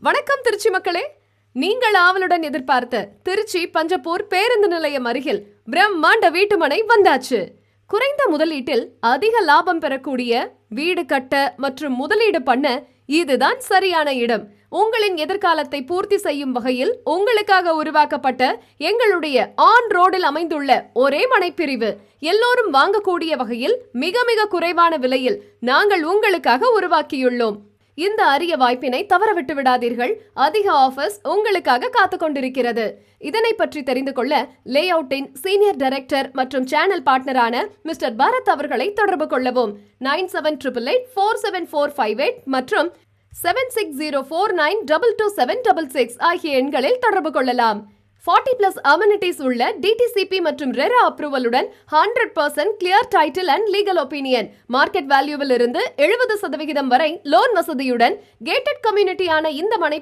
வணக்கம் திருச்சி மக்களே. நீங்கள் ஆவலுடன் எதிர்பார்த்த திருச்சி பஞ்சப்பூர் பேருந்து நிலையம் அருகில் பிரம்மாண்ட வீட்டுமனை வந்தாச்சு. குறைந்த முதலீட்டில் அதிக லாபம் பெறக்கூடிய வீடு கட்ட மற்றும் முதலீடு பண்ண இதுதான் சரியான இடம். உங்களின் எதிர்காலத்தை பூர்த்தி செய்யும் வகையில் உங்களுக்காக உருவாக்கப்பட்ட எங்களுடைய ஆன் ரோடில் அமைந்துள்ள ஒரே மனைப்பிரிவு. எல்லோரும் வாங்கக்கூடிய வகையில் மிக மிக குறைவான விலையில் நாங்கள் உங்களுக்காக உருவாக்கியுள்ளோம். இந்த அரிய வாய்ப்பினை தவறவிட்டு விடாதீர்கள். அதிக ஆஃபர்ஸ் உங்களுக்காக காத்து கொண்டிருக்கிறது. இதனை பற்றி தெரிந்து கொள்ள லேஅவுட்டின் சீனியர் டைரக்டர் மற்றும் சேனல் பார்ட்னரான மிஸ்டர் பரத் அவர்களை தொடர்பு கொள்ளவும். 9788847458 மற்றும் 7604922766 ஆகிய எண்களில் தொடர்பு கொள்ளலாம். 40+ அமெனிட்டிஸ் உள்ள டிடிசிபி மற்றும் ரெரா அப்ரூவலுடன் 100% clear title and legal opinion. Market வேல்யூவில் இருந்து 70% வரை லோன் வசதியுடன் கேட்டட் கம்யூனிட்டியான இந்த மனை